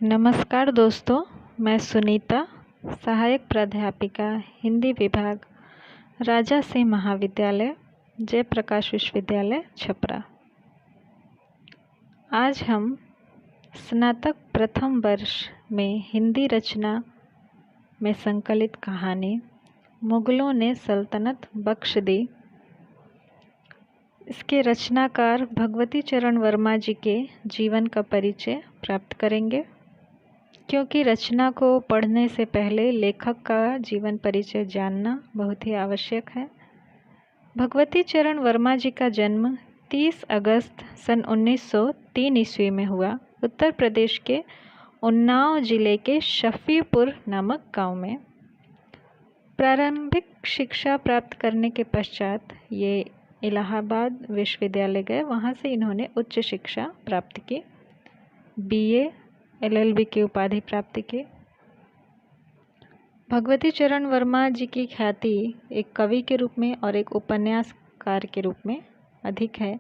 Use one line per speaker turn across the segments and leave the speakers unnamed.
नमस्कार दोस्तों, मैं सुनीता, सहायक प्राध्यापिका हिंदी विभाग, राजा सिंह महाविद्यालय, जयप्रकाश विश्वविद्यालय छपरा। आज हम स्नातक प्रथम वर्ष में हिंदी रचना में संकलित कहानी मुगलों ने सल्तनत बख्श दी, इसके रचनाकार भगवती चरण वर्मा जी के जीवन का परिचय प्राप्त करेंगे। क्योंकि रचना को पढ़ने से पहले लेखक का जीवन परिचय जानना बहुत ही आवश्यक है। भगवती चरण वर्मा जी का जन्म 30 अगस्त सन 1903 ईस्वी में हुआ। उत्तर प्रदेश के उन्नाव जिले के शफीपुर नामक गांव में। प्रारंभिक शिक्षा प्राप्त करने के पश्चात ये इलाहाबाद विश्वविद्यालय गए। वहाँ से इन्होंने उच्च शिक्षा प्राप्त की, BA LLB की उपाधि प्राप्त की। भगवती चरण वर्मा जी की ख्याति एक कवि के रूप में और एक उपन्यासकार के रूप में अधिक है।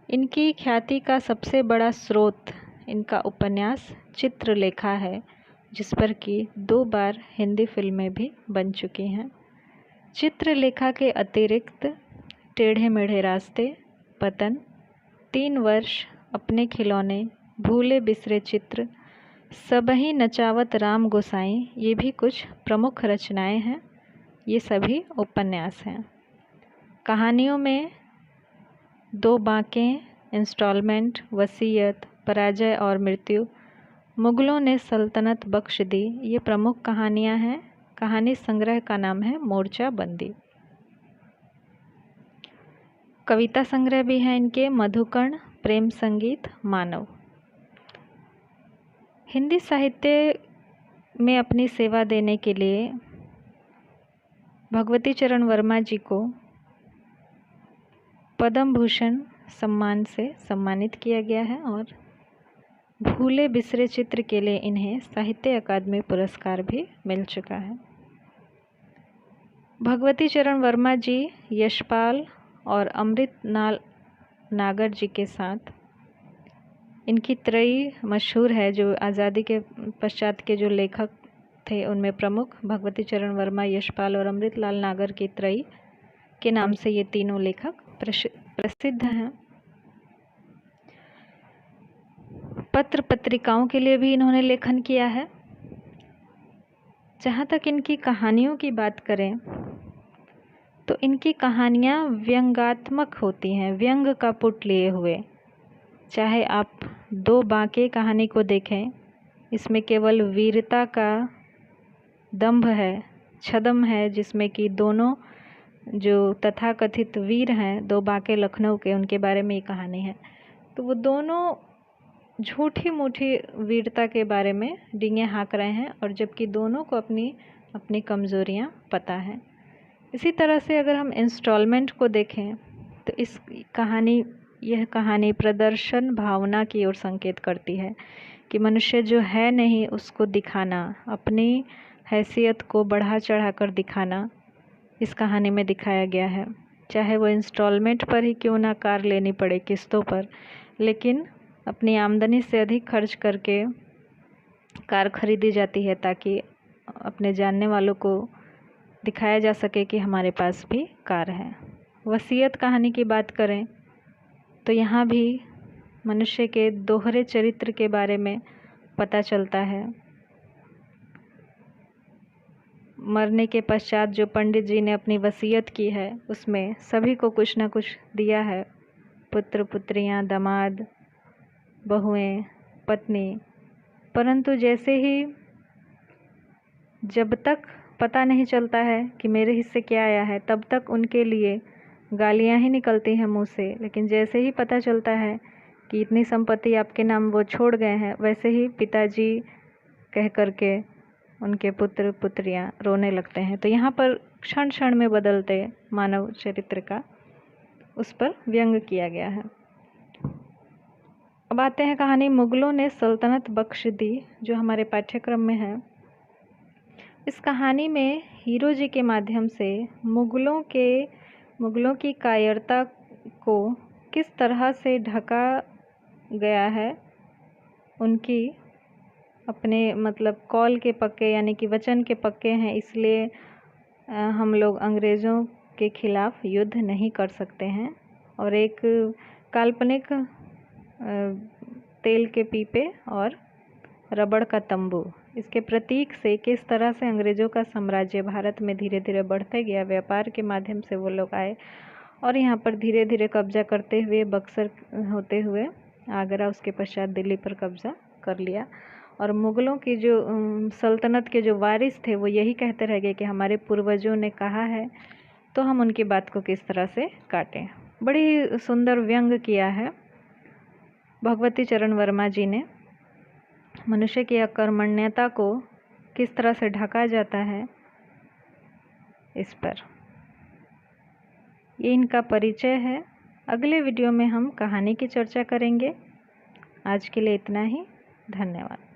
इनकी ख्याति का सबसे बड़ा स्रोत इनका उपन्यास चित्रलेखा है, जिस पर कि 2 बार हिंदी फिल्में भी बन चुकी हैं। चित्रलेखा के अतिरिक्त टेढ़े मेढ़े रास्ते, पतन, 3 वर्ष, अपने खिलौने, भूले बिसरे चित्र, सबही नचावत राम गोसाई, ये भी कुछ प्रमुख रचनाएं हैं। ये सभी उपन्यास हैं। कहानियों में 2 बांकें, इंस्टॉलमेंट, वसीयत, पराजय और मृत्यु, मुगलों ने सल्तनत बख्श दी, ये प्रमुख कहानियां हैं। कहानी संग्रह का नाम है मोर्चा बंदी। कविता संग्रह भी हैं इनके, मधुकर्ण, प्रेम संगीत, मानव। हिंदी साहित्य में अपनी सेवा देने के लिए भगवती चरण वर्मा जी को पद्म भूषण सम्मान से सम्मानित किया गया है और भूले बिसरे चित्र के लिए इन्हें साहित्य अकादमी पुरस्कार भी मिल चुका है। भगवती चरण वर्मा जी यशपाल और अमृतलाल नागर जी के साथ इनकी त्रयी मशहूर है। जो आज़ादी के पश्चात के जो लेखक थे उनमें प्रमुख भगवती चरण वर्मा, यशपाल और अमृतलाल नागर की त्रयी के नाम से ये तीनों लेखक प्रसिद्ध हैं। पत्र पत्रिकाओं के लिए भी इन्होंने लेखन किया है। जहाँ तक इनकी कहानियों की बात करें तो इनकी कहानियाँ व्यंग्यात्मक होती हैं, व्यंग का पुट लिए हुए। चाहे आप 2 बांके कहानी को देखें, इसमें केवल वीरता का दंभ है, छद्म है, जिसमें कि दोनों जो तथाकथित वीर हैं 2 बांके लखनऊ के, उनके बारे में ये कहानी है। तो वो दोनों झूठी मूठी वीरता के बारे में डींगे हाँक रहे हैं, और जबकि दोनों को अपनी अपनी कमज़ोरियाँ पता हैं। इसी तरह से अगर हम इंस्टॉलमेंट को देखें तो यह कहानी प्रदर्शन भावना की ओर संकेत करती है कि मनुष्य जो है नहीं उसको दिखाना, अपनी हैसियत को बढ़ा चढ़ा कर दिखाना इस कहानी में दिखाया गया है। चाहे वो इंस्टॉलमेंट पर ही क्यों ना कार लेनी पड़े, किस्तों पर, लेकिन अपनी आमदनी से अधिक खर्च करके कार खरीदी जाती है ताकि अपने जानने वालों को दिखाया जा सके कि हमारे पास भी कार है। वसीयत कहानी की बात करें तो यहाँ भी मनुष्य के दोहरे चरित्र के बारे में पता चलता है। मरने के पश्चात जो पंडित जी ने अपनी वसीयत की है उसमें सभी को कुछ ना कुछ दिया है, पुत्र पुत्रियाँ, दामाद, बहुएं, पत्नी। परंतु जैसे ही जब तक पता नहीं चलता है कि मेरे हिस्से क्या आया है, तब तक उनके लिए गालियां ही निकलती हैं मुंह से। लेकिन जैसे ही पता चलता है कि इतनी संपत्ति आपके नाम वो छोड़ गए हैं, वैसे ही पिताजी कह करके उनके पुत्र पुत्रियां रोने लगते हैं। तो यहाँ पर क्षण क्षण में बदलते मानव चरित्र का उस पर व्यंग किया गया है। अब आते हैं कहानी मुगलों ने सल्तनत बख्श दी, जो हमारे पाठ्यक्रम में है। इस कहानी में हीरो जी के माध्यम से मुगलों की कायरता को किस तरह से ढका गया है, उनकी अपने मतलब कौल के पक्के यानी कि वचन के पक्के हैं, इसलिए हम लोग अंग्रेज़ों के खिलाफ़ युद्ध नहीं कर सकते हैं। और एक काल्पनिक तेल के पीपे और रबड़ का तंबू, इसके प्रतीक से किस तरह से अंग्रेज़ों का साम्राज्य भारत में धीरे धीरे बढ़ते गया। व्यापार के माध्यम से वो लोग आए और यहाँ पर धीरे धीरे कब्जा करते हुए बक्सर होते हुए आगरा, उसके पश्चात दिल्ली पर कब्जा कर लिया। और मुग़लों की जो सल्तनत के जो वारिस थे वो यही कहते रह गए कि हमारे पूर्वजों ने कहा है, तो हम उनकी बात को किस तरह से काटें। बड़ी सुंदर व्यंग किया है भगवती चरण वर्मा जी ने। मनुष्य की अकर्मण्यता को किस तरह से ढका जाता है, इस पर ये इनका परिचय है। अगले वीडियो में हम कहानी की चर्चा करेंगे। आज के लिए इतना ही। धन्यवाद।